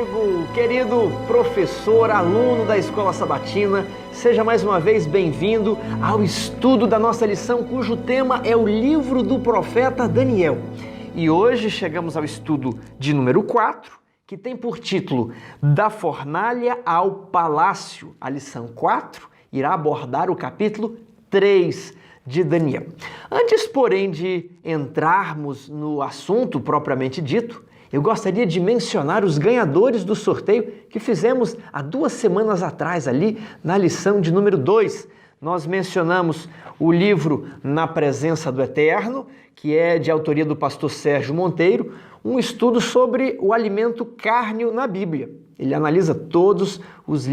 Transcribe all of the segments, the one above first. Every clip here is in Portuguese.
amigo, querido professor, aluno da Escola Sabatina, seja mais uma vez bem-vindo ao estudo da nossa lição, cujo tema é o livro do profeta Daniel. E hoje chegamos ao estudo de número 4, que tem por título Da Fornalha ao Palácio. A lição 4 irá abordar o capítulo 3 de Daniel. Antes, porém, de entrarmos no assunto propriamente dito, eu gostaria de mencionar os ganhadores do sorteio que fizemos há 2 semanas atrás, ali na lição de número 2. Nós mencionamos o livro Na Presença do Eterno, que é de autoria do pastor Sérgio Monteiro, um estudo sobre o alimento carne na Bíblia. Ele analisa todos os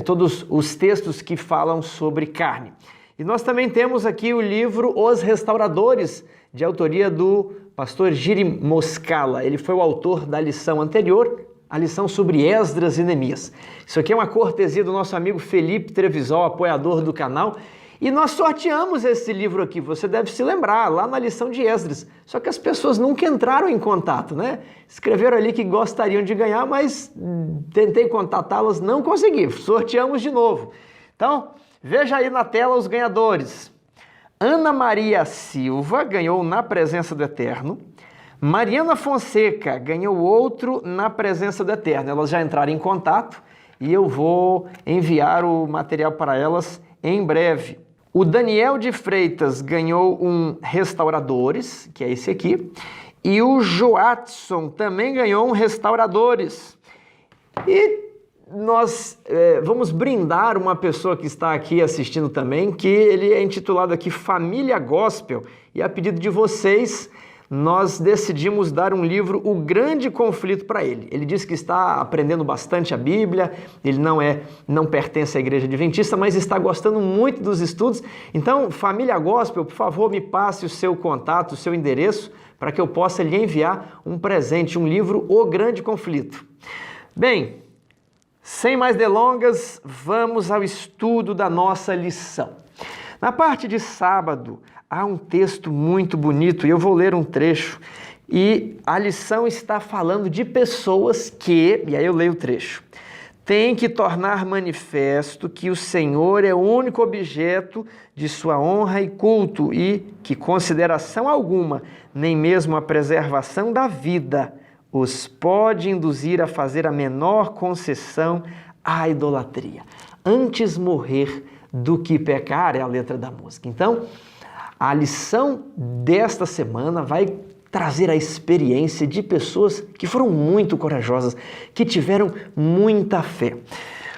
todos os textos que falam sobre carne. E nós também temos aqui o livro Os Restauradores, de autoria do pastor Giri Moscala. Ele foi o autor da lição anterior, a lição sobre Esdras e Neemias. Isso aqui é uma cortesia do nosso amigo Felipe Trevisol, apoiador do canal. E nós sorteamos esse livro aqui, você deve se lembrar, lá na lição de Esdras. Só que as pessoas nunca entraram em contato, né? Escreveram ali que gostariam de ganhar, mas tentei contatá-las, não consegui. Sorteamos de novo. Então, veja aí na tela os ganhadores. Ana Maria Silva ganhou Na Presença do Eterno. Mariana Fonseca ganhou outro Na Presença do Eterno. Elas já entraram em contato e eu vou enviar o material para elas em breve. O Daniel de Freitas ganhou um Restauradores, que é esse aqui. E o Joatson também ganhou um Restauradores. E nós vamos brindar uma pessoa que está aqui assistindo também, que ele é intitulado aqui Família Gospel, e a pedido de vocês, nós decidimos dar um livro, O Grande Conflito, para ele. Ele diz que está aprendendo bastante a Bíblia, ele não pertence à Igreja Adventista, mas está gostando muito dos estudos. Então, Família Gospel, por favor, me passe o seu contato, o seu endereço, para que eu possa lhe enviar um presente, um livro, O Grande Conflito. Bem, sem mais delongas, vamos ao estudo da nossa lição. Na parte de sábado, há um texto muito bonito e eu vou ler um trecho. E a lição está falando de pessoas que, e aí eu leio o trecho, têm que tornar manifesto que o Senhor é o único objeto de sua honra e culto e que consideração alguma, nem mesmo a preservação da vida, os pode induzir a fazer a menor concessão à idolatria. Antes morrer do que pecar é a letra da música. Então, a lição desta semana vai trazer a experiência de pessoas que foram muito corajosas, que tiveram muita fé.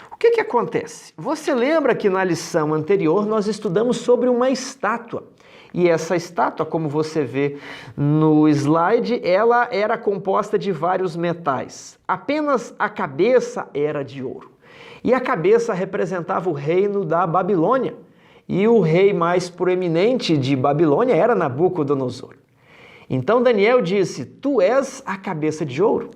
O que acontece? Você lembra que na lição anterior nós estudamos sobre uma estátua. E essa estátua, como você vê no slide, ela era composta de vários metais. Apenas a cabeça era de ouro. E a cabeça representava o reino da Babilônia. E o rei mais proeminente de Babilônia era Nabucodonosor. Então Daniel disse, tu és a cabeça de ouro.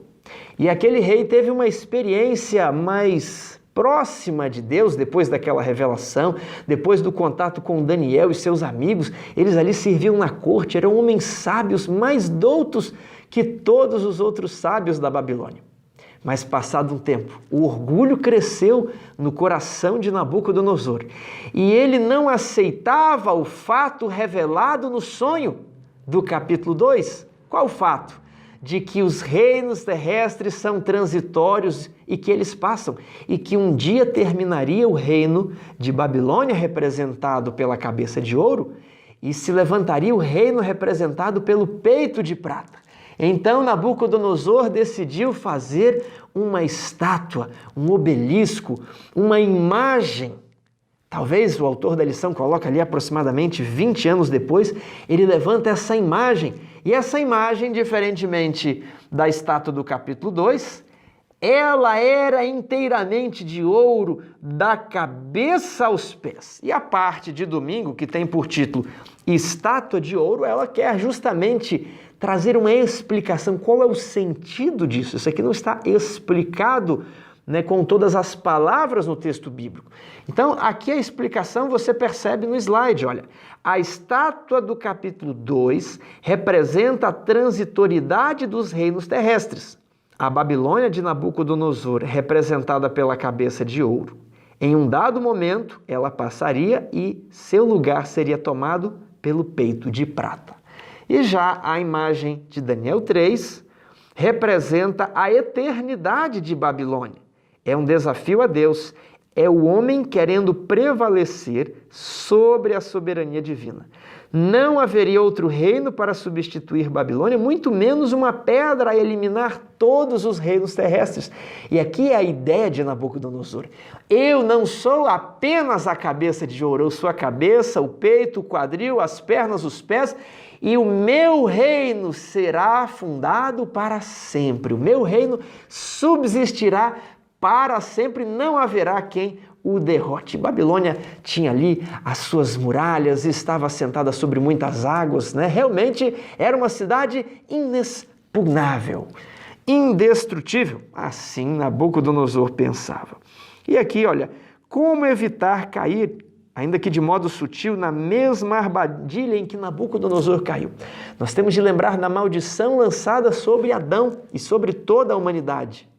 E aquele rei teve uma experiência mais próxima de Deus, depois daquela revelação, depois do contato com Daniel e seus amigos. Eles ali serviam na corte, eram homens sábios, mais doutos que todos os outros sábios da Babilônia. Mas passado um tempo, o orgulho cresceu no coração de Nabucodonosor e ele não aceitava o fato revelado no sonho do capítulo 2. Qual o fato? De que os reinos terrestres são transitórios e que eles passam, e que um dia terminaria o reino de Babilônia, representado pela cabeça de ouro, e se levantaria o reino representado pelo peito de prata. Então Nabucodonosor decidiu fazer uma estátua, um obelisco, uma imagem. Talvez o autor da lição coloca ali aproximadamente 20 anos depois, ele levanta essa imagem. E essa imagem, diferentemente da estátua do capítulo 2, ela era inteiramente de ouro, da cabeça aos pés. E a parte de domingo, que tem por título Estátua de Ouro, ela quer justamente trazer uma explicação. Qual é o sentido disso? Isso aqui não está explicado, com todas as palavras no texto bíblico. Então, aqui a explicação você percebe no slide, olha. A estátua do capítulo 2 representa a transitoriedade dos reinos terrestres. A Babilônia de Nabucodonosor, representada pela cabeça de ouro, em um dado momento ela passaria e seu lugar seria tomado pelo peito de prata. E já a imagem de Daniel 3 representa a eternidade de Babilônia. É um desafio a Deus, é o homem querendo prevalecer sobre a soberania divina. Não haveria outro reino para substituir Babilônia, muito menos uma pedra a eliminar todos os reinos terrestres. E aqui é a ideia de Nabucodonosor. Eu não sou apenas a cabeça de ouro, eu sou a cabeça, o peito, o quadril, as pernas, os pés, e o meu reino será fundado para sempre. O meu reino subsistirá para sempre, não haverá quem o derrote. Babilônia tinha ali as suas muralhas, estava assentada sobre muitas águas, né? Realmente era uma cidade inexpugnável, indestrutível. Assim Nabucodonosor pensava. E aqui, olha, como evitar cair, ainda que de modo sutil, na mesma armadilha em que Nabucodonosor caiu? Nós temos de lembrar da maldição lançada sobre Adão e sobre toda a humanidade.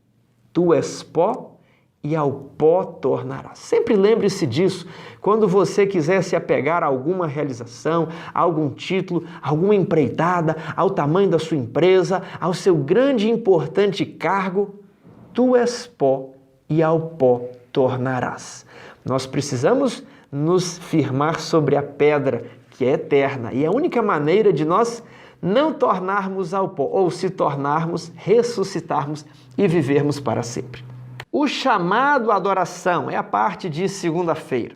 Tu és pó e ao pó tornarás. Sempre lembre-se disso quando você quiser se apegar a alguma realização, a algum título, a alguma empreitada, ao tamanho da sua empresa, ao seu grande e importante cargo. Tu és pó e ao pó tornarás. Nós precisamos nos firmar sobre a pedra que é eterna e a única maneira de nós não tornarmos ao pó, ou se tornarmos, ressuscitarmos e vivermos para sempre. O chamado à adoração é a parte de segunda-feira.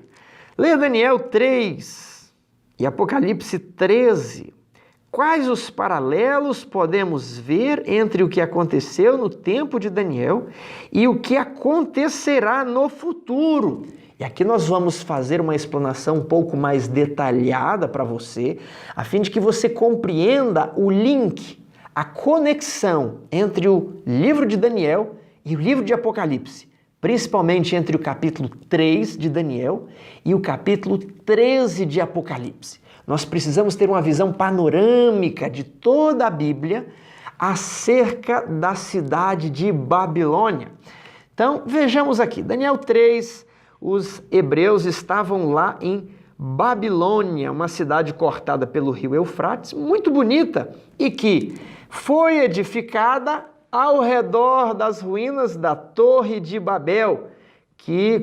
Leia Daniel 3 e Apocalipse 13. Quais os paralelos podemos ver entre o que aconteceu no tempo de Daniel e o que acontecerá no futuro? E aqui nós vamos fazer uma explanação um pouco mais detalhada para você, a fim de que você compreenda o link, a conexão entre o livro de Daniel e o livro de Apocalipse, principalmente entre o capítulo 3 de Daniel e o capítulo 13 de Apocalipse. Nós precisamos ter uma visão panorâmica de toda a Bíblia acerca da cidade de Babilônia. Então, vejamos aqui, Daniel 3, os hebreus estavam lá em Babilônia, uma cidade cortada pelo rio Eufrates, muito bonita, e que foi edificada ao redor das ruínas da Torre de Babel,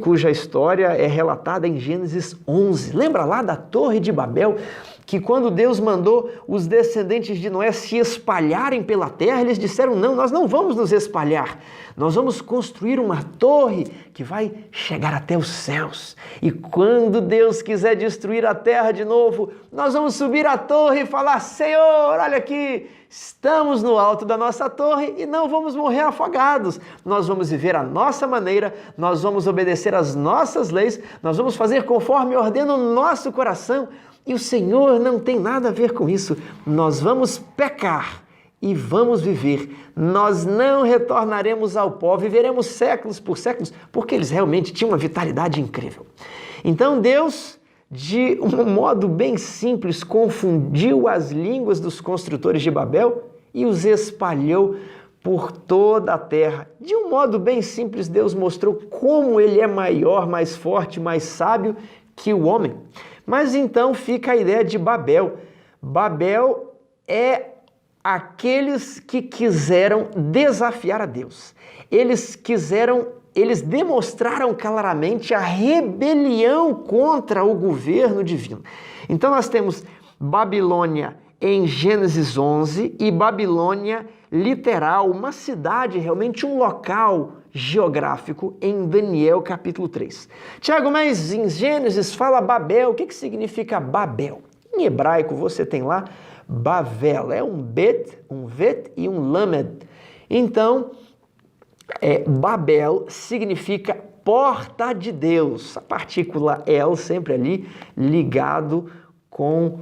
cuja história é relatada em Gênesis 11. Lembra lá da Torre de Babel? Que quando Deus mandou os descendentes de Noé se espalharem pela terra, eles disseram, não, nós não vamos nos espalhar, nós vamos construir uma torre que vai chegar até os céus. E quando Deus quiser destruir a terra de novo, nós vamos subir a torre e falar, Senhor, olha aqui, estamos no alto da nossa torre e não vamos morrer afogados. Nós vamos viver a nossa maneira, nós vamos obedecer às nossas leis, nós vamos fazer conforme ordena o nosso coração. E o Senhor não tem nada a ver com isso. Nós vamos pecar e vamos viver. Nós não retornaremos ao pó, viveremos séculos por séculos, porque eles realmente tinham uma vitalidade incrível. Então Deus, de um modo bem simples, confundiu as línguas dos construtores de Babel e os espalhou por toda a terra. De um modo bem simples, Deus mostrou como Ele é maior, mais forte, mais sábio que o homem. Mas então fica a ideia de Babel. Babel é aqueles que quiseram desafiar a Deus. Eles demonstraram claramente a rebelião contra o governo divino. Então nós temos Babilônia em Gênesis 11 e Babilônia literal, uma cidade, realmente um local geográfico em Daniel capítulo 3. Tiago, mas em Gênesis fala Babel, o que significa Babel? Em hebraico você tem lá Bavel, é um bet, um vet e um lamed. Então, Babel significa porta de Deus, a partícula El sempre ali ligado com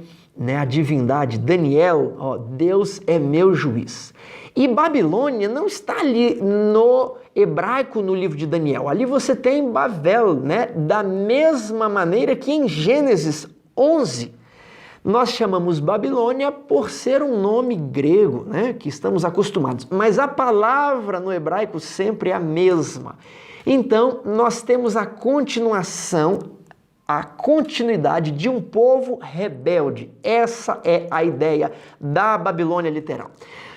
a divindade. Daniel, Deus é meu juiz. E Babilônia não está ali no hebraico no livro de Daniel. Ali você tem Bavel, da mesma maneira que em Gênesis 11. Nós chamamos Babilônia por ser um nome grego, né, que estamos acostumados, mas a palavra no hebraico sempre é a mesma. Então, nós temos a continuação, a continuidade de um povo rebelde. Essa é a ideia da Babilônia literal.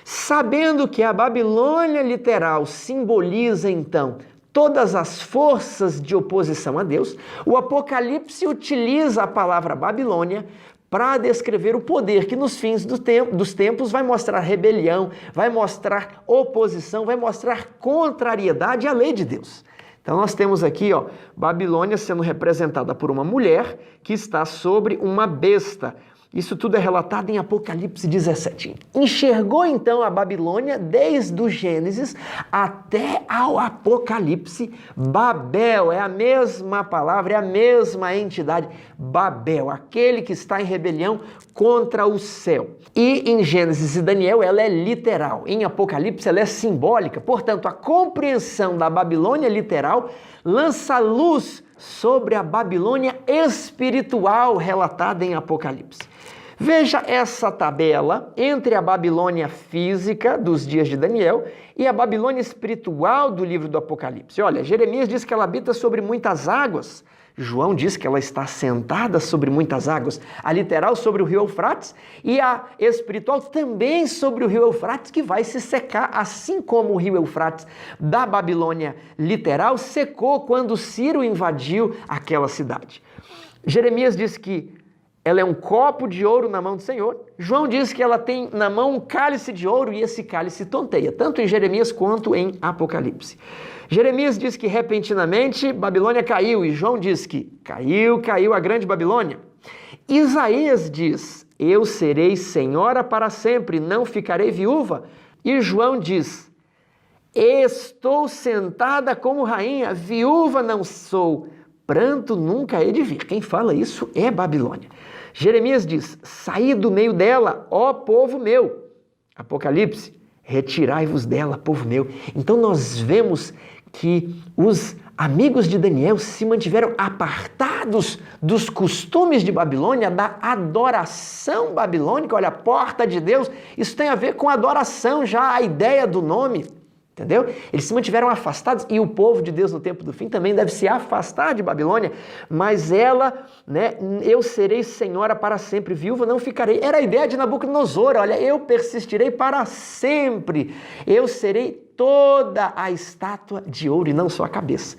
Sabendo que a Babilônia literal simboliza, então, todas as forças de oposição a Deus, o Apocalipse utiliza a palavra Babilônia para descrever o poder que nos fins dos tempos vai mostrar rebelião, vai mostrar oposição, vai mostrar contrariedade à lei de Deus. Então nós temos aqui, Babilônia sendo representada por uma mulher que está sobre uma besta. Isso tudo é relatado em Apocalipse 17. Enxergou então a Babilônia desde o Gênesis até ao Apocalipse. Babel é a mesma palavra, é a mesma entidade. Babel, aquele que está em rebelião contra o céu. E em Gênesis e Daniel ela é literal. Em Apocalipse ela é simbólica. Portanto, a compreensão da Babilônia literal lança luz sobre a Babilônia espiritual relatada em Apocalipse. Veja essa tabela entre a Babilônia física dos dias de Daniel e a Babilônia espiritual do livro do Apocalipse. Olha, Jeremias diz que ela habita sobre muitas águas. João diz que ela está sentada sobre muitas águas, a literal sobre o rio Eufrates e a espiritual também sobre o rio Eufrates, que vai se secar, assim como o rio Eufrates da Babilônia literal secou quando Ciro invadiu aquela cidade. Jeremias diz que ela é um copo de ouro na mão do Senhor. João diz que ela tem na mão um cálice de ouro e esse cálice tonteia, tanto em Jeremias quanto em Apocalipse. Jeremias diz que repentinamente Babilônia caiu e João diz que caiu a grande Babilônia. Isaías diz, eu serei senhora para sempre, não ficarei viúva. E João diz, estou sentada como rainha, viúva não sou, pranto nunca hei de vir. Quem fala isso é Babilônia. Jeremias diz, saí do meio dela, ó povo meu. Apocalipse, retirai-vos dela, povo meu. Então nós vemos que os amigos de Daniel se mantiveram apartados dos costumes de Babilônia, da adoração babilônica. Olha, a porta de Deus, isso tem a ver com adoração, já a ideia do nome, entendeu? Eles se mantiveram afastados e o povo de Deus no tempo do fim também deve se afastar de Babilônia, mas ela, eu serei senhora para sempre, viúva não ficarei. Era a ideia de Nabucodonosor, olha, eu persistirei para sempre, eu serei toda a estátua de ouro e não só a cabeça.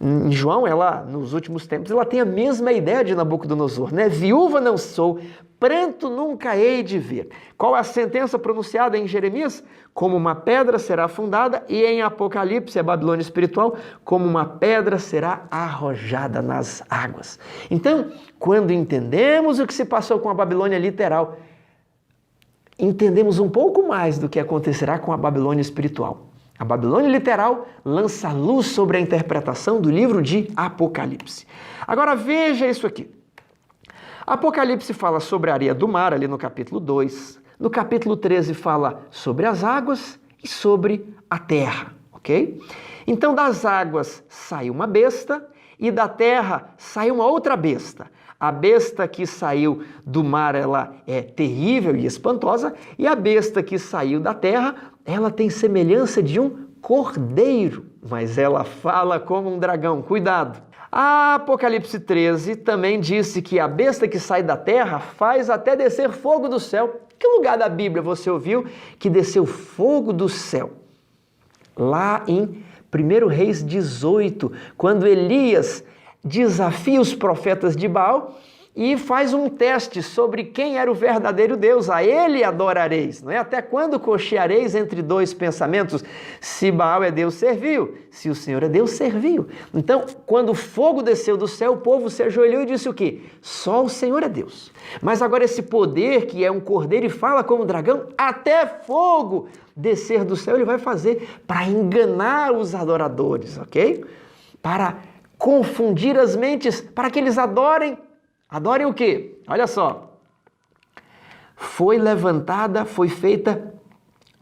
Em João, ela, nos últimos tempos, ela tem a mesma ideia de Nabucodonosor, né? Viúva não sou, pranto nunca hei de ver. Qual a sentença pronunciada em Jeremias? Como uma pedra será afundada, e em Apocalipse, a Babilônia espiritual, como uma pedra será arrojada nas águas. Então, quando entendemos o que se passou com a Babilônia literal, entendemos um pouco mais do que acontecerá com a Babilônia espiritual. A Babilônia literal lança luz sobre a interpretação do livro de Apocalipse. Agora veja isso aqui. Apocalipse fala sobre a areia do mar, ali no capítulo 2. No capítulo 13 fala sobre as águas e sobre a terra, ok? Então das águas sai uma besta e da terra sai uma outra besta. A besta que saiu do mar, ela é terrível e espantosa, e a besta que saiu da terra, ela tem semelhança de um cordeiro, mas ela fala como um dragão. Cuidado! A Apocalipse 13 também disse que a besta que sai da terra faz até descer fogo do céu. Que lugar da Bíblia você ouviu que desceu fogo do céu? Lá em 1 Reis 18, quando Elias desafia os profetas de Baal e faz um teste sobre quem era o verdadeiro Deus. A ele adorareis, não é? Até quando cocheareis entre dois pensamentos? Se Baal é Deus, serviu. Se o Senhor é Deus, serviu. Então, quando o fogo desceu do céu, o povo se ajoelhou e disse o quê? Só o Senhor é Deus. Mas agora esse poder, que é um cordeiro e fala como um dragão, até fogo descer do céu, ele vai fazer para enganar os adoradores, ok? Para confundir as mentes, para que eles adorem. Adorem o quê? Olha só. Foi levantada, foi feita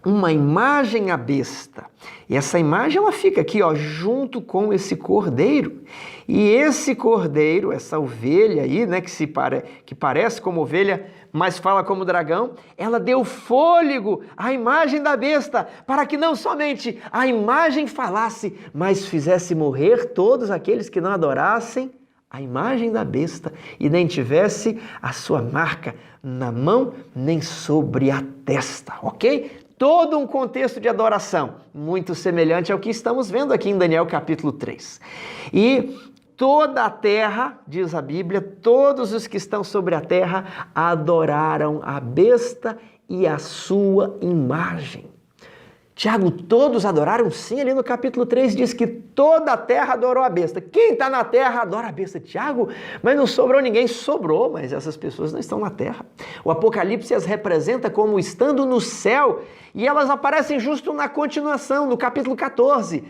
uma imagem à besta. E essa imagem ela fica aqui, ó, junto com esse cordeiro. E esse cordeiro, essa ovelha aí, né, que parece como ovelha, mas fala como dragão, ela deu fôlego à imagem da besta, para que não somente a imagem falasse, mas fizesse morrer todos aqueles que não adorassem a imagem da besta e nem tivesse a sua marca na mão nem sobre a testa, ok? Todo um contexto de adoração, muito semelhante ao que estamos vendo aqui em Daniel capítulo 3. E toda a terra, diz a Bíblia, todos os que estão sobre a terra adoraram a besta e a sua imagem. Tiago, todos adoraram? Sim, ali no capítulo 3 diz que toda a terra adorou a besta. Quem está na terra adora a besta. Tiago, mas não sobrou ninguém. Sobrou, mas essas pessoas não estão na terra. O Apocalipse as representa como estando no céu e elas aparecem justo na continuação, no capítulo 14.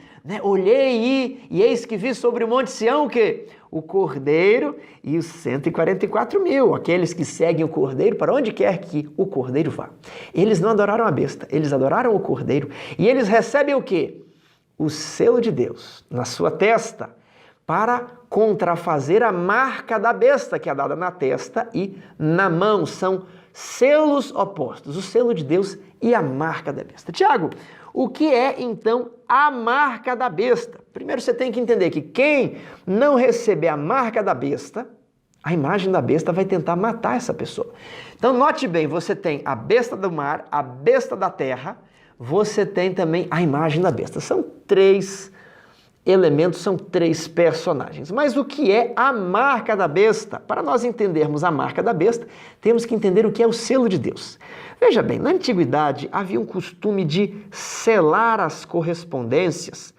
Olhei e eis que vi sobre o monte Sião o quê? O Cordeiro e os 144 mil, aqueles que seguem o Cordeiro para onde quer que o Cordeiro vá. Eles não adoraram a besta, eles adoraram o Cordeiro e eles recebem o quê? O selo de Deus na sua testa para contrafazer a marca da besta que é dada na testa e na mão. São selos opostos, o selo de Deus e a marca da besta. Tiago, o que é então a marca da besta? Primeiro você tem que entender que quem não receber a marca da besta, a imagem da besta vai tentar matar essa pessoa. Então note bem, você tem a besta do mar, a besta da terra, você tem também a imagem da besta. São três elementos, são três personagens. Mas o que é a marca da besta? Para nós entendermos a marca da besta, temos que entender o que é o selo de Deus. Veja bem, na antiguidade havia um costume de selar as correspondências.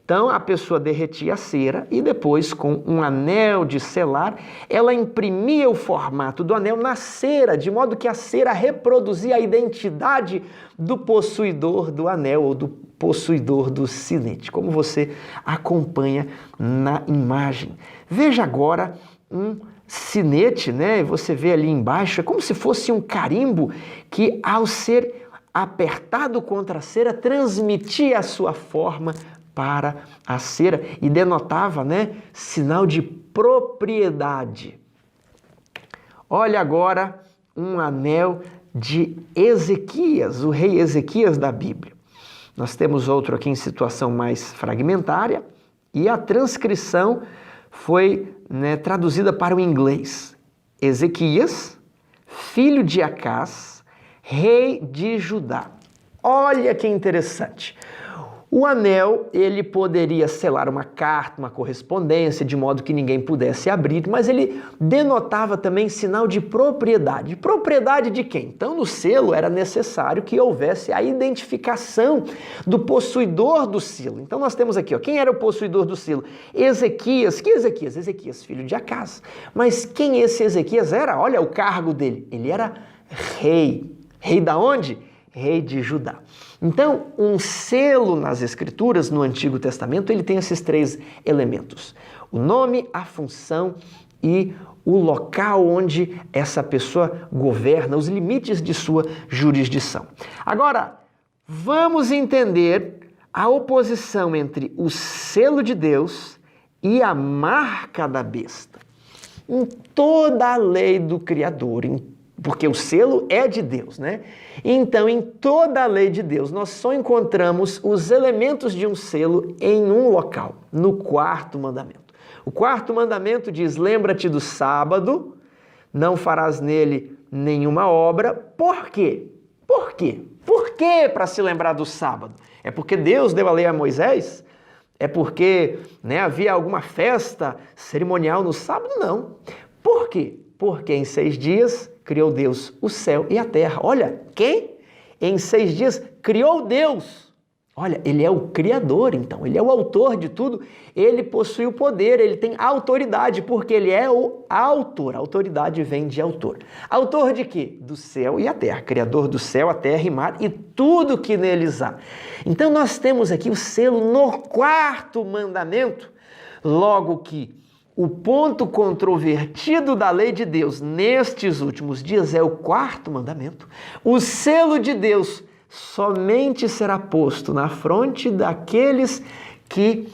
Então a pessoa derretia a cera e depois, com um anel de selar, ela imprimia o formato do anel na cera, de modo que a cera reproduzia a identidade do possuidor do anel ou do possuidor do sinete, como você acompanha na imagem. Veja agora um sinete, né? Você vê ali embaixo, é como se fosse um carimbo que, ao ser apertado contra a cera, transmitia a sua forma para a cera e denotava, né, sinal de propriedade. Olha agora um anel de Ezequias, o rei Ezequias da Bíblia. Nós temos outro aqui em situação mais fragmentária e a transcrição foi, né, traduzida para o inglês. Ezequias, filho de Acás, rei de Judá. Olha que interessante. O anel, ele poderia selar uma carta, uma correspondência, de modo que ninguém pudesse abrir, mas ele denotava também sinal de propriedade. Propriedade de quem? Então, no selo era necessário que houvesse a identificação do possuidor do selo. Então, nós temos aqui, ó, quem era o possuidor do selo? Ezequias. Que Ezequias? Ezequias, filho de Acás. Mas quem esse Ezequias era? Olha o cargo dele. Ele era rei. Rei da onde? Rei de Judá. Então, um selo nas Escrituras, no Antigo Testamento, ele tem esses três elementos. O nome, a função e o local onde essa pessoa governa, os limites de sua jurisdição. Agora, vamos entender a oposição entre o selo de Deus e a marca da besta. Em toda a lei do Criador, porque o selo é de Deus, né? Então, em toda a lei de Deus, nós só encontramos os elementos de um selo em um local, no quarto mandamento. O quarto mandamento diz, lembra-te do sábado, não farás nele nenhuma obra. Por quê? Por quê? Por que para se lembrar do sábado? É porque Deus deu a lei a Moisés? É porque, né, havia alguma festa cerimonial no sábado? Não. Por quê? Porque em 6 dias criou Deus o céu e a terra. Olha, quem? Em 6 dias criou Deus. Olha, ele é o Criador, então. Ele é o autor de tudo. Ele possui o poder, ele tem autoridade, porque ele é o autor. A autoridade vem de autor. Autor de quê? Do céu e a terra. Criador do céu, a terra e mar e tudo que neles há. Então nós temos aqui o selo no quarto mandamento. Logo que o ponto controvertido da lei de Deus nestes últimos dias é o quarto mandamento. O selo de Deus somente será posto na fronte daqueles que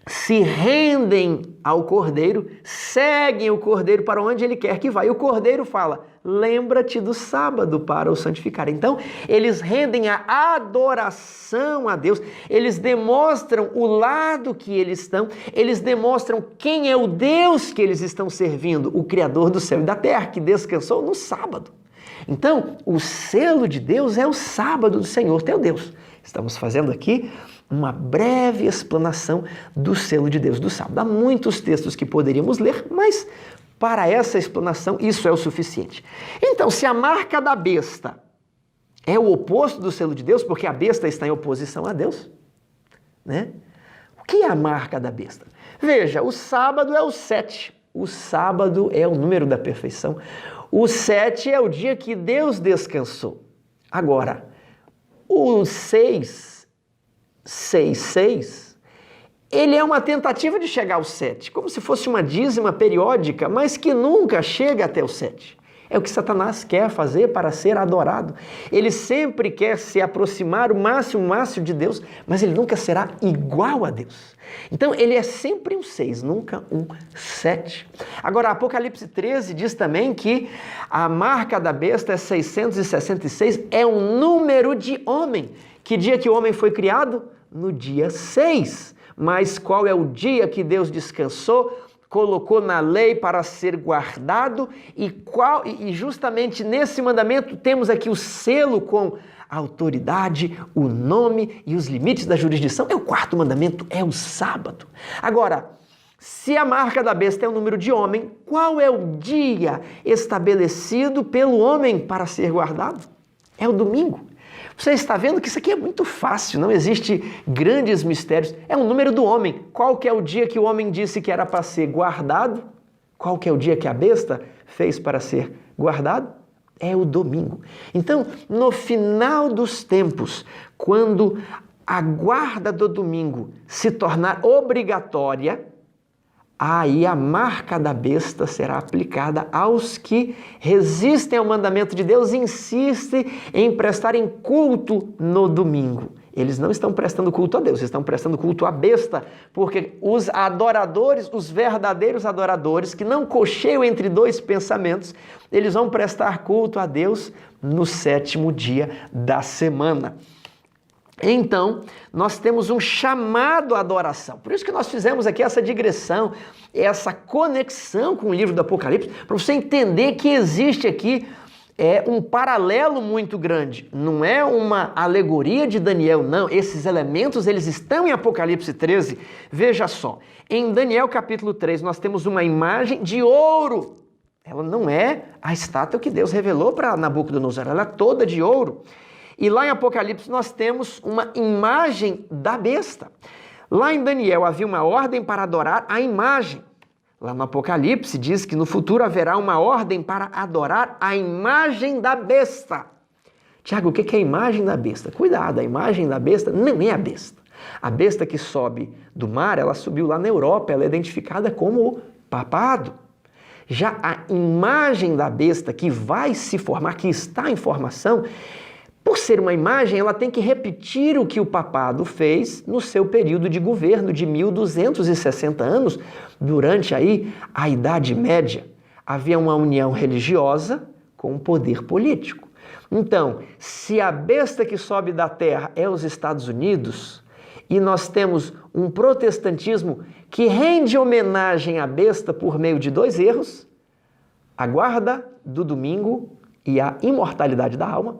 se rendem ao Cordeiro, seguem o Cordeiro para onde ele quer que vá. E o Cordeiro fala, lembra-te do sábado para o santificar. Então, eles rendem a adoração a Deus, eles demonstram o lado que eles estão, eles demonstram quem é o Deus que eles estão servindo, o Criador do céu e da terra, que descansou no sábado. Então, o selo de Deus é o sábado do Senhor teu Deus. Estamos fazendo aqui uma breve explanação do selo de Deus do sábado. Há muitos textos que poderíamos ler, mas para essa explanação isso é o suficiente. Então, se a marca da besta é o oposto do selo de Deus, porque a besta está em oposição a Deus, né? O que é a marca da besta? Veja, o sábado é o 7. O sábado é o número da perfeição. O 7 é o dia que Deus descansou. Agora, o 6, ele é uma tentativa de chegar ao 7, como se fosse uma dízima periódica, mas que nunca chega até o 7. É o que Satanás quer fazer para ser adorado. Ele sempre quer se aproximar o máximo de Deus, mas ele nunca será igual a Deus. Então ele é sempre um 6, nunca um 7. Agora, Apocalipse 13 diz também que a marca da besta é 666, é um número de homem. Que dia que o homem foi criado? No dia 6. Mas qual é o dia que Deus descansou, colocou na lei para ser guardado? E justamente nesse mandamento temos aqui o selo com a autoridade, o nome e os limites da jurisdição. É o quarto mandamento, é o sábado. Agora, se a marca da besta é o número de homem, qual é o dia estabelecido pelo homem para ser guardado? É o domingo. Você está vendo que isso aqui é muito fácil, não existe grandes mistérios. É o número do homem. Qual que é o dia que o homem disse que era para ser guardado? Qual que é o dia que a besta fez para ser guardado? É o domingo. Então, no final dos tempos, quando a guarda do domingo se tornar obrigatória, aí a marca da besta será aplicada aos que resistem ao mandamento de Deus e insistem em prestarem culto no domingo. Eles não estão prestando culto a Deus, estão prestando culto à besta, porque os adoradores, os verdadeiros adoradores, que não cocheiam entre dois pensamentos, eles vão prestar culto a Deus no 7º dia da semana. Então, nós temos um chamado à adoração. Por isso que nós fizemos aqui essa digressão, essa conexão com o livro do Apocalipse, para você entender que existe aqui um paralelo muito grande. Não é uma alegoria de Daniel, não. Esses elementos, eles estão em Apocalipse 13. Veja só, em Daniel capítulo 3, nós temos uma imagem de ouro. Ela não é a estátua que Deus revelou para Nabucodonosor, ela é toda de ouro. E lá em Apocalipse nós temos uma imagem da besta. Lá em Daniel havia uma ordem para adorar a imagem. Lá no Apocalipse diz que no futuro haverá uma ordem para adorar a imagem da besta. Tiago, o que é a imagem da besta? Cuidado, a imagem da besta não é a besta. A besta que sobe do mar, ela subiu lá na Europa, ela é identificada como o papado. Já a imagem da besta que vai se formar, que está em formação, por ser uma imagem, ela tem que repetir o que o papado fez no seu período de governo de 1260 anos, durante aí a Idade Média. Havia uma união religiosa com o poder político. Então, se a besta que sobe da terra é os Estados Unidos, e nós temos um protestantismo que rende homenagem à besta por meio de 2 erros, a guarda do domingo e a imortalidade da alma.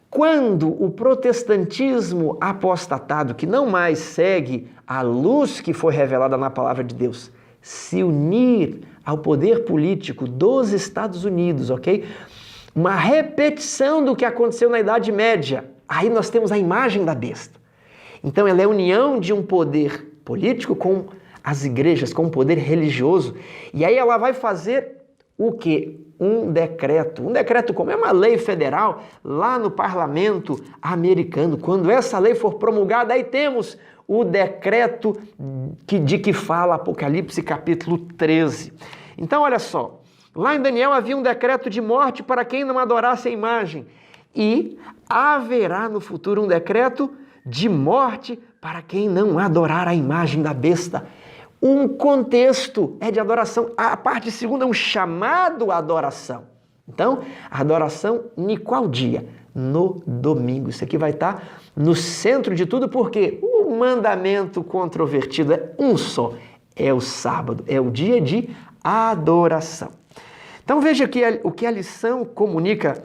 Quando o protestantismo apostatado, que não mais segue a luz que foi revelada na palavra de Deus, se unir ao poder político dos Estados Unidos, ok? Uma repetição do que aconteceu na Idade Média. Aí nós temos a imagem da besta. Então ela é a união de um poder político com as igrejas, com o poder religioso. E aí ela vai fazer o quê? Um decreto. Um decreto como é uma lei federal lá no parlamento americano. Quando essa lei for promulgada, aí temos o decreto de que fala Apocalipse capítulo 13. Então olha só, lá em Daniel havia um decreto de morte para quem não adorasse a imagem. E haverá no futuro um decreto de morte para quem não adorar a imagem da besta. Um contexto é de adoração. A parte segunda é um chamado à adoração. Então, a adoração em qual dia? No domingo. Isso aqui vai estar no centro de tudo, porque o mandamento controvertido é um só. É o sábado, é o dia de adoração. Então veja aqui o que a lição comunica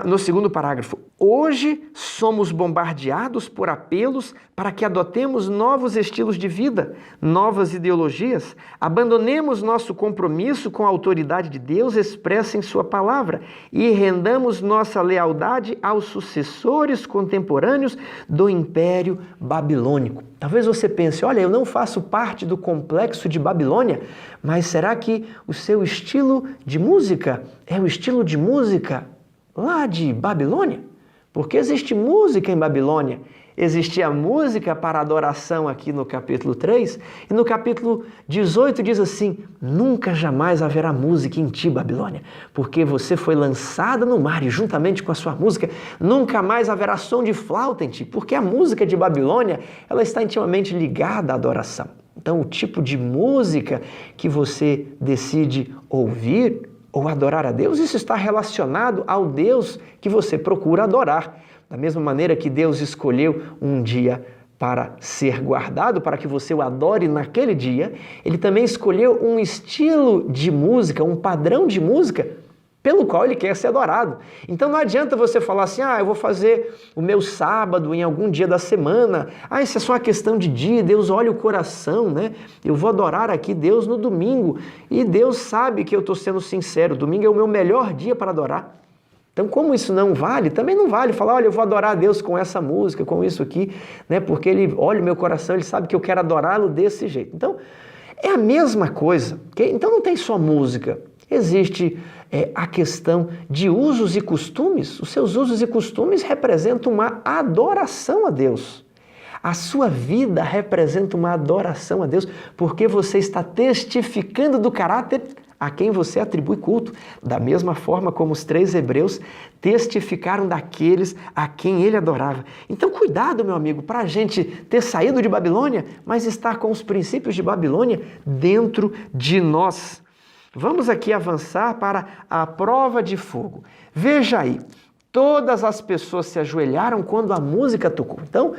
no segundo parágrafo. Hoje somos bombardeados por apelos para que adotemos novos estilos de vida, novas ideologias, abandonemos nosso compromisso com a autoridade de Deus expressa em sua palavra e rendamos nossa lealdade aos sucessores contemporâneos do Império Babilônico. Talvez você pense, olha, eu não faço parte do complexo de Babilônia, mas será que o seu estilo de música é o estilo de música lá de Babilônia? Porque existe música em Babilônia. Existia música para adoração aqui no capítulo 3, e no capítulo 18 diz assim: nunca jamais haverá música em ti, Babilônia, porque você foi lançada no mar e juntamente com a sua música, nunca mais haverá som de flauta em ti, porque a música de Babilônia, ela está intimamente ligada à adoração. Então, o tipo de música que você decide ouvir ou adorar a Deus, isso está relacionado ao Deus que você procura adorar. Da mesma maneira que Deus escolheu um dia para ser guardado, para que você o adore naquele dia, Ele também escolheu um estilo de música, um padrão de música, pelo qual Ele quer ser adorado. Então não adianta você falar assim, eu vou fazer o meu sábado em algum dia da semana, isso é só uma questão de dia, Deus olha o coração, né? Eu vou adorar aqui Deus no domingo, e Deus sabe que eu estou sendo sincero, domingo é o meu melhor dia para adorar. Então, como isso não vale, também não vale falar, olha, eu vou adorar a Deus com essa música, com isso aqui, né? Porque Ele olha o meu coração, Ele sabe que eu quero adorá-lo desse jeito. Então, é a mesma coisa. Okay? Então, não tem só música. Existe a questão de usos e costumes. Os seus usos e costumes representam uma adoração a Deus. A sua vida representa uma adoração a Deus, porque você está testificando do caráter a quem você atribui culto, da mesma forma como os 3 hebreus testificaram daqueles a quem ele adorava. Então, cuidado, meu amigo, para a gente ter saído de Babilônia, mas estar com os princípios de Babilônia dentro de nós. Vamos aqui avançar para a prova de fogo. Veja aí, todas as pessoas se ajoelharam quando a música tocou. Então,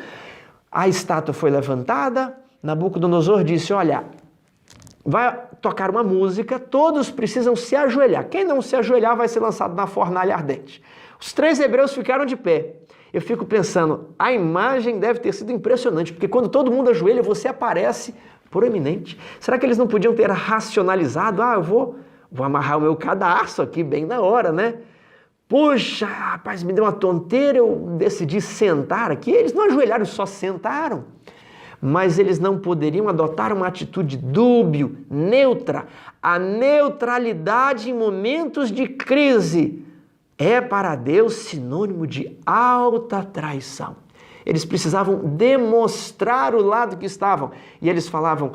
a estátua foi levantada, Nabucodonosor disse, olha, vai tocar uma música, todos precisam se ajoelhar. Quem não se ajoelhar vai ser lançado na fornalha ardente. Os 3 hebreus ficaram de pé. Eu fico pensando, a imagem deve ter sido impressionante, porque quando todo mundo ajoelha, você aparece proeminente. Será que eles não podiam ter racionalizado? Eu vou amarrar o meu cadarço aqui bem na hora, né? Puxa, rapaz, me deu uma tonteira, eu decidi sentar aqui. Eles não ajoelharam, só sentaram. Mas eles não poderiam adotar uma atitude dúbio, neutra. A neutralidade em momentos de crise é para Deus sinônimo de alta traição. Eles precisavam demonstrar o lado que estavam. E eles falaram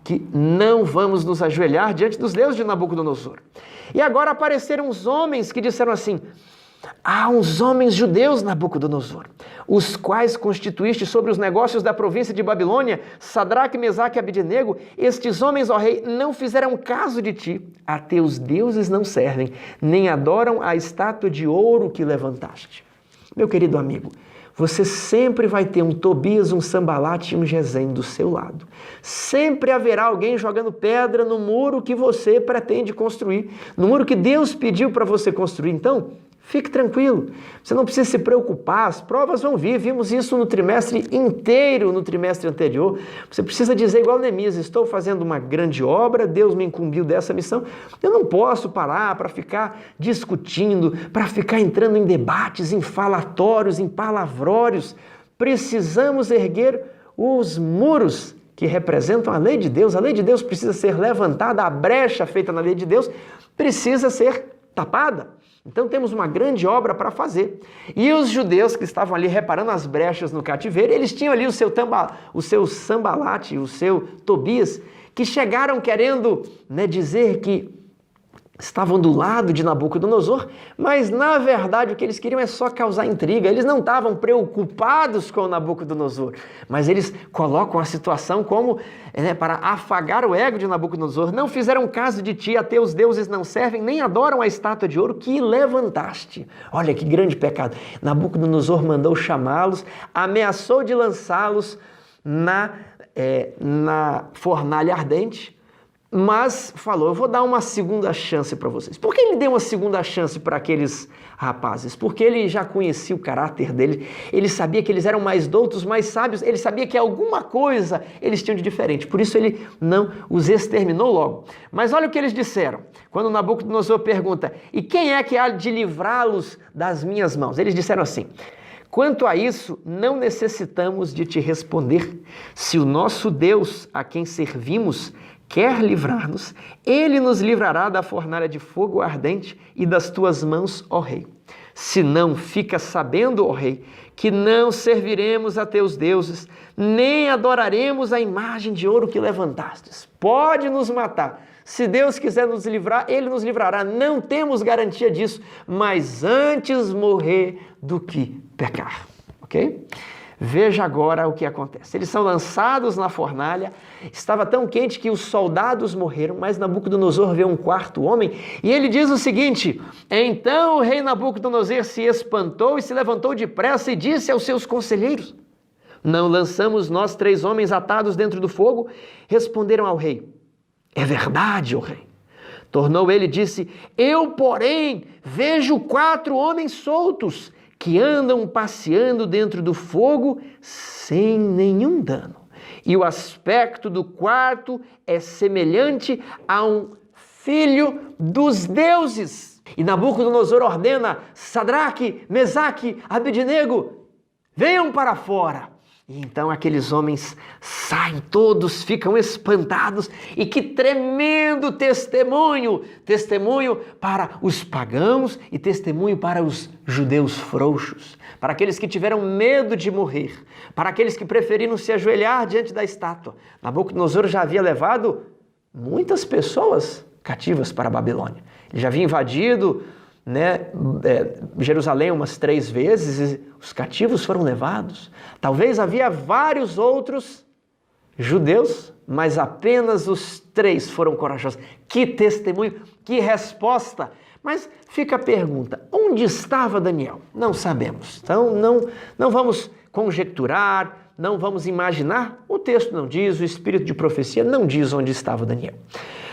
que não vamos nos ajoelhar diante dos deuses de Nabucodonosor. E agora apareceram uns homens que disseram assim, há uns homens judeus, Nabucodonosor, os quais constituíste sobre os negócios da província de Babilônia, Sadraque, Mesaque e Abednego. Estes homens, ó rei, não fizeram caso de ti. A teus deuses não servem, nem adoram a estátua de ouro que levantaste. Meu querido amigo, você sempre vai ter um Tobias, um Sambalate e um Gesem do seu lado. Sempre haverá alguém jogando pedra no muro que você pretende construir, no muro que Deus pediu para você construir. Então, fique tranquilo, você não precisa se preocupar, as provas vão vir, vimos isso no trimestre inteiro, no trimestre anterior. Você precisa dizer igual Neemias, estou fazendo uma grande obra, Deus me incumbiu dessa missão, eu não posso parar para ficar discutindo, para ficar entrando em debates, em falatórios, em palavrórios. Precisamos erguer os muros que representam a lei de Deus. A lei de Deus precisa ser levantada, a brecha feita na lei de Deus precisa ser tapada. Então temos uma grande obra para fazer. E os judeus que estavam ali reparando as brechas no cativeiro, eles tinham ali o seu Sambalate, o seu Tobias, que chegaram querendo dizer que estavam do lado de Nabucodonosor, mas na verdade o que eles queriam é só causar intriga. Eles não estavam preocupados com Nabucodonosor, mas eles colocam a situação como para afagar o ego de Nabucodonosor. Não fizeram caso de ti, a teus deuses não servem, nem adoram a estátua de ouro que levantaste. Olha que grande pecado. Nabucodonosor mandou chamá-los, ameaçou de lançá-los na fornalha ardente, mas falou, eu vou dar uma segunda chance para vocês. Por que ele deu uma segunda chance para aqueles rapazes? Porque ele já conhecia o caráter deles, ele sabia que eles eram mais doutos, mais sábios, ele sabia que alguma coisa eles tinham de diferente, por isso ele não os exterminou logo. Mas olha o que eles disseram, quando Nabucodonosor pergunta, e quem é que há de livrá-los das minhas mãos? Eles disseram assim, quanto a isso, não necessitamos de te responder. Se o nosso Deus, a quem servimos, quer livrar-nos, ele nos livrará da fornalha de fogo ardente e das tuas mãos, ó rei. Se não, fica sabendo, ó rei, que não serviremos a teus deuses, nem adoraremos a imagem de ouro que levantastes. Pode nos matar. Se Deus quiser nos livrar, ele nos livrará. Não temos garantia disso, mas antes morrer do que pecar. Ok? Veja agora o que acontece. Eles são lançados na fornalha, estava tão quente que os soldados morreram, mas Nabucodonosor vê um quarto homem e ele diz o seguinte, então o rei Nabucodonosor se espantou e se levantou depressa e disse aos seus conselheiros, não lançamos nós 3 homens atados dentro do fogo? Responderam ao rei, é verdade, ó rei. Tornou ele e disse, eu, porém, vejo 4 homens soltos, que andam passeando dentro do fogo sem nenhum dano. E o aspecto do quarto é semelhante a um filho dos deuses. E Nabucodonosor ordena, Sadraque, Mesaque, Abednego, venham para fora. E então aqueles homens saem todos, ficam espantados, e que tremendo testemunho! Testemunho para os pagãos e testemunho para os judeus frouxos, para aqueles que tiveram medo de morrer, para aqueles que preferiram se ajoelhar diante da estátua. Nabucodonosor já havia levado muitas pessoas cativas para a Babilônia. Ele já havia invadido Jerusalém umas 3 vezes, e os cativos foram levados. Talvez havia vários outros judeus, mas apenas os 3 foram corajosos. Que testemunho, que resposta! Mas fica a pergunta, onde estava Daniel? Não sabemos. Então não vamos conjecturar, não vamos imaginar. O texto não diz, o espírito de profecia não diz onde estava Daniel.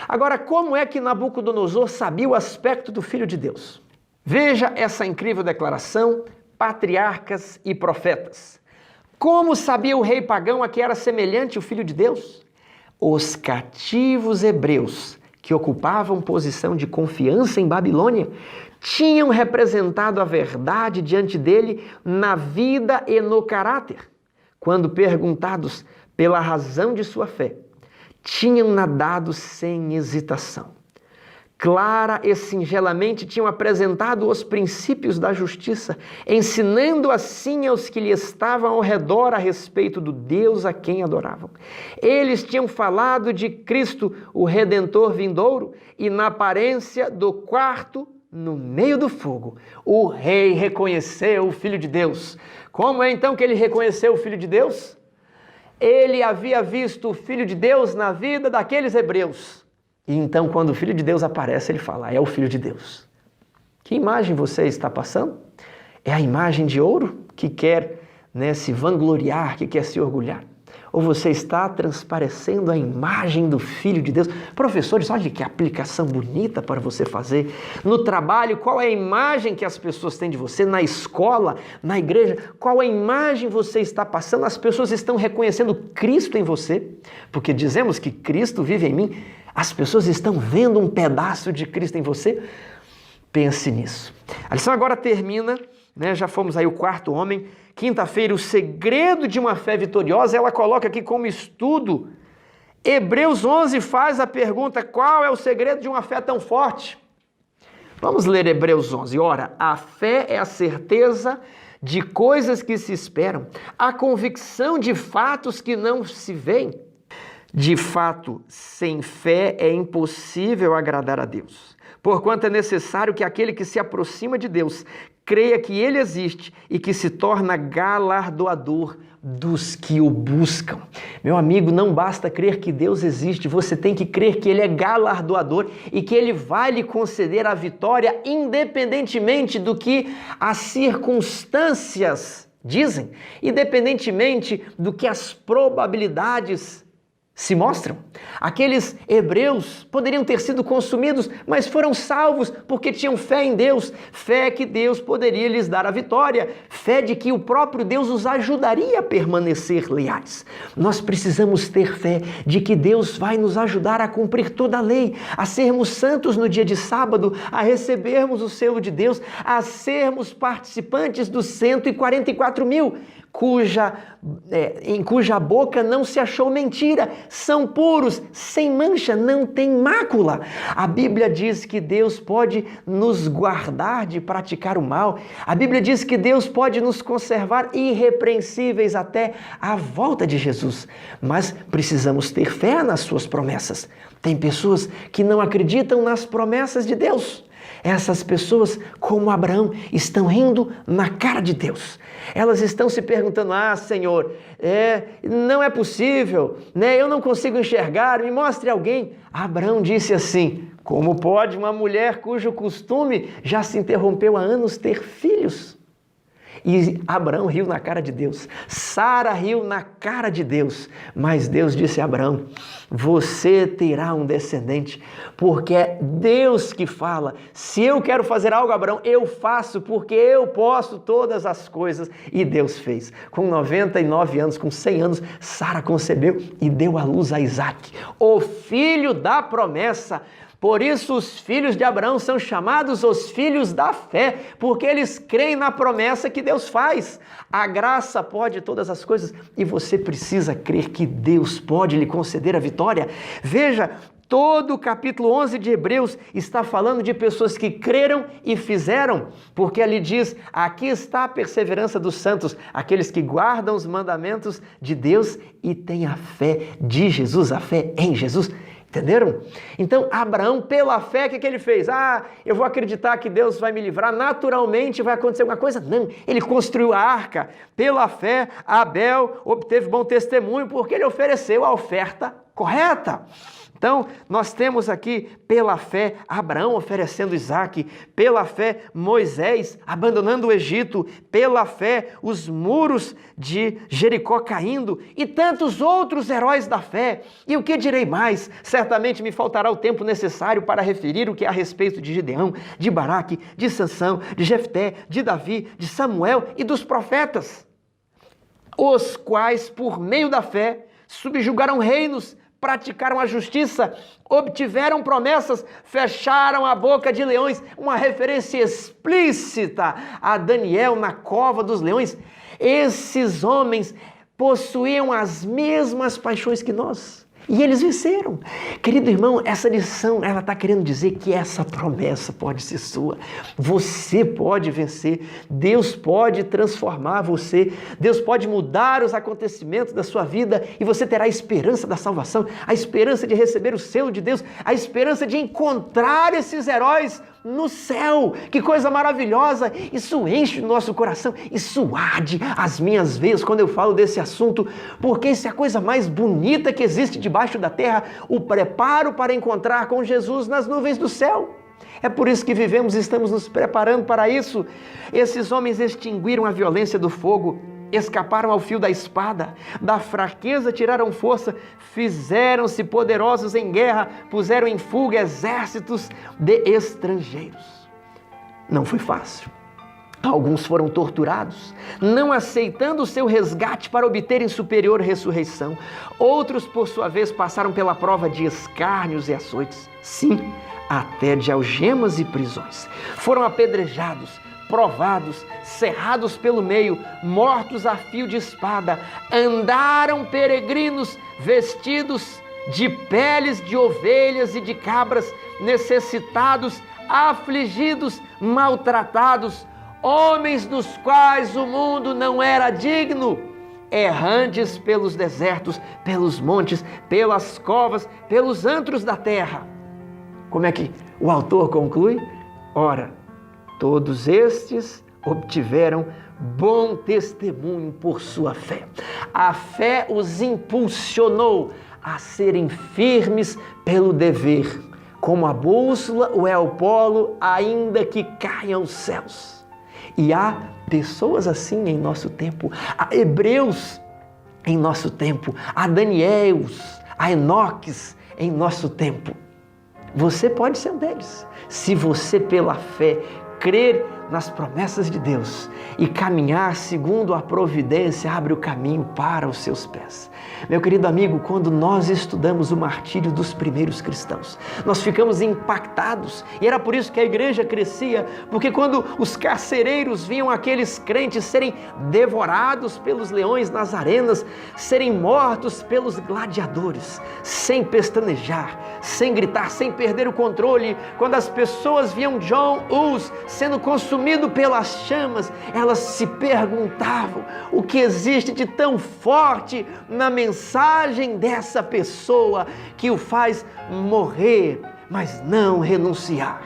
Agora, como é que Nabucodonosor sabia o aspecto do Filho de Deus? Veja essa incrível declaração, patriarcas e profetas. Como sabia o rei pagão a que era semelhante o Filho de Deus? Os cativos hebreus, que ocupavam posição de confiança em Babilônia, tinham representado a verdade diante dele na vida e no caráter. Quando perguntados pela razão de sua fé, tinham nadado sem hesitação. Clara e singelamente tinham apresentado os princípios da justiça, ensinando assim aos que lhe estavam ao redor a respeito do Deus a quem adoravam. Eles tinham falado de Cristo, o Redentor vindouro, e na aparência do quarto, no meio do fogo, o rei reconheceu o Filho de Deus. Como é então que ele reconheceu o Filho de Deus? Ele havia visto o Filho de Deus na vida daqueles hebreus. E então, quando o Filho de Deus aparece, ele fala, é o Filho de Deus. Que imagem você está passando? É a imagem de ouro que quer se vangloriar, que quer se orgulhar? Ou você está transparecendo a imagem do Filho de Deus? Professores, olha que aplicação bonita para você fazer. No trabalho, qual é a imagem que as pessoas têm de você? Na escola, na igreja, qual a imagem você está passando? As pessoas estão reconhecendo Cristo em você, porque dizemos que Cristo vive em mim. As pessoas estão vendo um pedaço de Cristo em você? Pense nisso. A lição agora termina, já fomos aí o 4º homem. Quinta-feira, o segredo de uma fé vitoriosa, ela coloca aqui como estudo. Hebreus 11 faz a pergunta, qual é o segredo de uma fé tão forte? Vamos ler Hebreus 11. Ora, a fé é a certeza de coisas que se esperam, a convicção de fatos que não se veem. De fato, sem fé é impossível agradar a Deus, porquanto é necessário que aquele que se aproxima de Deus creia que Ele existe e que se torna galardoador dos que o buscam. Meu amigo, não basta crer que Deus existe, você tem que crer que Ele é galardoador e que Ele vai lhe conceder a vitória independentemente do que as circunstâncias dizem, independentemente do que as probabilidades se mostram. Aqueles hebreus poderiam ter sido consumidos, mas foram salvos porque tinham fé em Deus, fé que Deus poderia lhes dar a vitória, fé de que o próprio Deus os ajudaria a permanecer leais. Nós precisamos ter fé de que Deus vai nos ajudar a cumprir toda a lei, a sermos santos no dia de sábado, a recebermos o selo de Deus, a sermos participantes dos 144 mil, em cuja boca não se achou mentira, são puros, sem mancha, não tem mácula. A Bíblia diz que Deus pode nos guardar de praticar o mal. A Bíblia diz que Deus pode nos conservar irrepreensíveis até a volta de Jesus. Mas precisamos ter fé nas suas promessas. Tem pessoas que não acreditam nas promessas de Deus. Essas pessoas, como Abraão, estão rindo na cara de Deus. Elas estão se perguntando: Senhor, não é possível, eu não consigo enxergar, me mostre alguém. Abraão disse assim: como pode uma mulher cujo costume já se interrompeu há anos ter filhos? E Abraão riu na cara de Deus, Sara riu na cara de Deus, mas Deus disse a Abraão: você terá um descendente, porque é Deus que fala. Se eu quero fazer algo, Abraão, eu faço, porque eu posso todas as coisas. E Deus fez. Com 99 anos, com 100 anos, Sara concebeu e deu à luz a Isaque, o filho da promessa. Por isso os filhos de Abraão são chamados os filhos da fé, porque eles creem na promessa que Deus faz. A graça pode todas as coisas e você precisa crer que Deus pode lhe conceder a vitória. Veja, todo o capítulo 11 de Hebreus está falando de pessoas que creram e fizeram, porque ali diz: aqui está a perseverança dos santos, aqueles que guardam os mandamentos de Deus e têm a fé de Jesus, a fé em Jesus. Entenderam? Então, Abraão, pela fé, o que ele fez? Eu vou acreditar que Deus vai me livrar, naturalmente vai acontecer alguma coisa? Não, ele construiu a arca. Pela fé, Abel obteve bom testemunho, porque ele ofereceu a oferta correta. Então, nós temos aqui, pela fé, Abraão oferecendo Isaque, pela fé, Moisés abandonando o Egito, pela fé, os muros de Jericó caindo e tantos outros heróis da fé. E o que direi mais? Certamente me faltará o tempo necessário para referir o que é a respeito de Gideão, de Baraque, de Sansão, de Jefté, de Davi, de Samuel e dos profetas, os quais, por meio da fé, subjugaram reinos, praticaram a justiça, obtiveram promessas, fecharam a boca de leões, uma referência explícita a Daniel na cova dos leões. Esses homens possuíam as mesmas paixões que nós. E eles venceram. Querido irmão, essa lição, ela está querendo dizer que essa promessa pode ser sua. Você pode vencer. Deus pode transformar você. Deus pode mudar os acontecimentos da sua vida e você terá a esperança da salvação, a esperança de receber o selo de Deus, a esperança de encontrar esses heróis no céu. Que coisa maravilhosa! Isso enche o nosso coração, isso arde as minhas veias quando eu falo desse assunto, porque isso é a coisa mais bonita que existe debaixo da terra, o preparo para encontrar com Jesus nas nuvens do céu. É por isso que vivemos e estamos nos preparando para isso. Esses homens extinguiram a violência do fogo, escaparam ao fio da espada, da fraqueza tiraram força, fizeram-se poderosos em guerra, puseram em fuga exércitos de estrangeiros. Não foi fácil. Alguns foram torturados, não aceitando o seu resgate para obterem superior ressurreição. Outros, por sua vez, passaram pela prova de escárnios e açoites. Sim, até de algemas e prisões. Foram apedrejados, provados, cerrados pelo meio, mortos a fio de espada. Andaram peregrinos, vestidos de peles de ovelhas e de cabras, necessitados, afligidos, maltratados, homens dos quais o mundo não era digno. errantes pelos desertos, pelos montes, pelas covas, pelos antros da terra. Como é que o autor conclui? Ora, todos estes obtiveram bom testemunho por sua fé. A fé os impulsionou a serem firmes pelo dever, como a bússola ou é o polo, ainda que caiam os céus. E há pessoas assim em nosso tempo, há hebreus em nosso tempo, há Daniels, há Enoques em nosso tempo. Você pode ser um deles, se você pela fé crer nas promessas de Deus e caminhar segundo a providência, abre o caminho para os seus pés. Meu querido amigo, quando nós estudamos o martírio dos primeiros cristãos, nós ficamos impactados, e era por isso que a igreja crescia, porque quando os carcereiros viam aqueles crentes serem devorados pelos leões nas arenas, serem mortos pelos gladiadores, sem pestanejar, sem gritar, sem perder o controle, quando as pessoas viam John Hus sendo consumido pelas chamas, elas se perguntavam o que existe de tão forte na mensagem dessa pessoa que o faz morrer, mas não renunciar.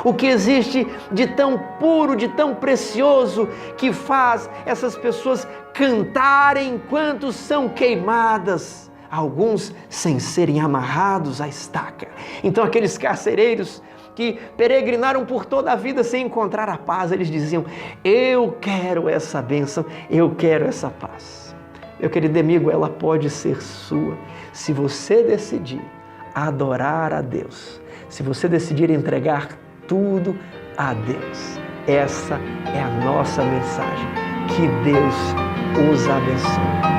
O que existe de tão puro, de tão precioso, que faz essas pessoas cantarem enquanto são queimadas, alguns sem serem amarrados à estaca. Então aqueles carcereiros que peregrinaram por toda a vida sem encontrar a paz, eles diziam: eu quero essa bênção, eu quero essa paz. Meu querido amigo, ela pode ser sua se você decidir adorar a Deus, se você decidir entregar tudo a Deus. Essa é a nossa mensagem. Que Deus os abençoe.